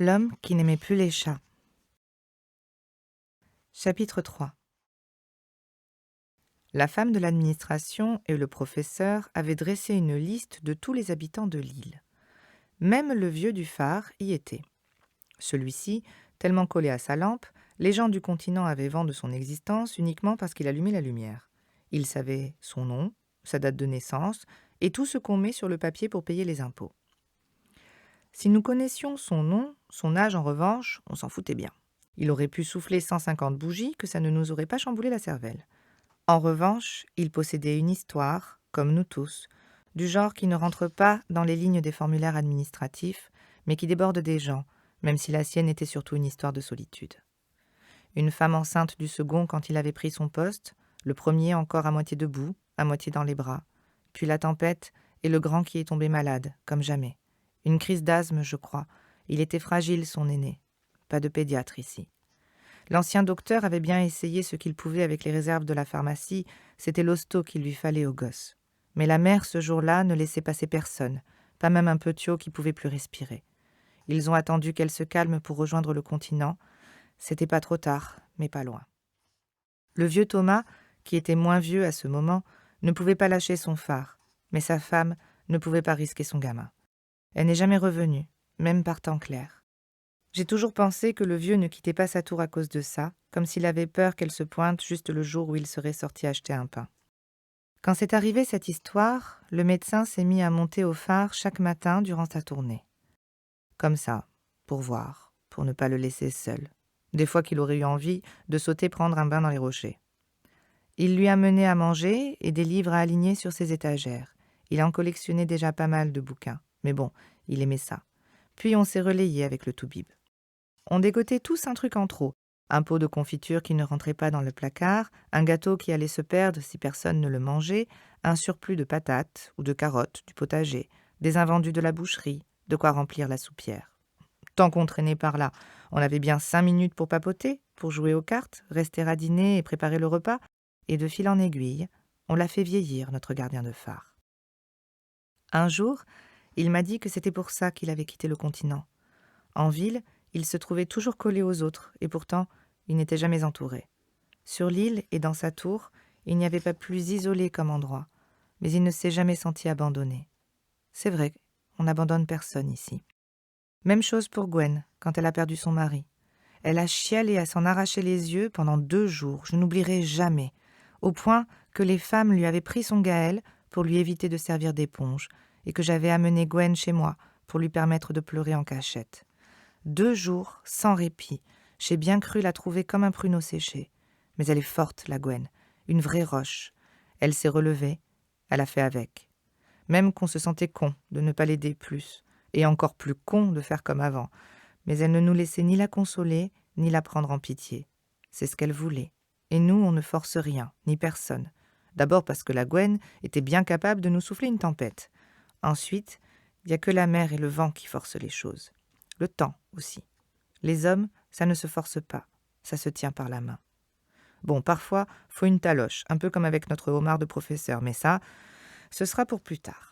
L'homme qui n'aimait plus les chats. Chapitre 3. La femme de l'administration et le professeur avaient dressé une liste de tous les habitants de l'île. Même le vieux du phare y était. Celui-ci, tellement collé à sa lampe, les gens du continent avaient vent de son existence uniquement parce qu'il allumait la lumière. Ils savaient son nom, sa date de naissance et tout ce qu'on met sur le papier pour payer les impôts. Si nous connaissions son nom, son âge en revanche, on s'en foutait bien. Il aurait pu souffler 150 bougies que ça ne nous aurait pas chamboulé la cervelle. En revanche, il possédait une histoire, comme nous tous, du genre qui ne rentre pas dans les lignes des formulaires administratifs, mais qui déborde des gens, même si la sienne était surtout une histoire de solitude. Une femme enceinte du second quand il avait pris son poste, le premier encore à moitié debout, à moitié dans les bras, puis la tempête et le grand qui est tombé malade, comme jamais. Une crise d'asthme, je crois. Il était fragile, son aîné. Pas de pédiatre ici. L'ancien docteur avait bien essayé ce qu'il pouvait avec les réserves de la pharmacie, c'était l'hosto qu'il lui fallait au gosse. Mais la mère, ce jour-là, ne laissait passer personne, pas même un petiot qui pouvait plus respirer. Ils ont attendu qu'elle se calme pour rejoindre le continent. C'était pas trop tard, mais pas loin. Le vieux Thomas, qui était moins vieux à ce moment, ne pouvait pas lâcher son phare, mais sa femme ne pouvait pas risquer son gamin. Elle n'est jamais revenue, même par temps clair. J'ai toujours pensé que le vieux ne quittait pas sa tour à cause de ça, comme s'il avait peur qu'elle se pointe juste le jour où il serait sorti acheter un pain. Quand c'est arrivé cette histoire, le médecin s'est mis à monter au phare chaque matin durant sa tournée. Comme ça, pour voir, pour ne pas le laisser seul. Des fois qu'il aurait eu envie de sauter prendre un bain dans les rochers. Il lui amenait à manger et des livres à aligner sur ses étagères. Il en collectionnait déjà pas mal de bouquins. Mais bon, il aimait ça. Puis on s'est relayé avec le toubib. On dégotait tous un truc en trop. Un pot de confiture qui ne rentrait pas dans le placard, un gâteau qui allait se perdre si personne ne le mangeait, un surplus de patates ou de carottes du potager, des invendus de la boucherie, de quoi remplir la soupière. Tant qu'on traînait par là, on avait bien 5 minutes pour papoter, pour jouer aux cartes, rester à dîner et préparer le repas, et de fil en aiguille, on l'a fait vieillir, notre gardien de phare. Un jour, il m'a dit que c'était pour ça qu'il avait quitté le continent. En ville, il se trouvait toujours collé aux autres, et pourtant, il n'était jamais entouré. Sur l'île et dans sa tour, il n'y avait pas plus isolé comme endroit, mais il ne s'est jamais senti abandonné. C'est vrai, on n'abandonne personne ici. Même chose pour Gwen, quand elle a perdu son mari. Elle a chialé à s'en arracher les yeux pendant 2 jours, je n'oublierai jamais, au point que les femmes lui avaient pris son Gaël pour lui éviter de servir d'éponge, et que j'avais amené Gwen chez moi pour lui permettre de pleurer en cachette. 2 jours, sans répit. J'ai bien cru la trouver comme un pruneau séché. Mais elle est forte, la Gwen, une vraie roche. Elle s'est relevée, elle a fait avec. Même qu'on se sentait con de ne pas l'aider plus, et encore plus con de faire comme avant. Mais elle ne nous laissait ni la consoler, ni la prendre en pitié. C'est ce qu'elle voulait. Et nous, on ne force rien, ni personne. D'abord parce que la Gwen était bien capable de nous souffler une tempête. Ensuite, il n'y a que la mer et le vent qui forcent les choses. Le temps aussi. Les hommes, ça ne se force pas, ça se tient par la main. Bon, parfois, faut une taloche, un peu comme avec notre homard de professeur, mais ça, ce sera pour plus tard.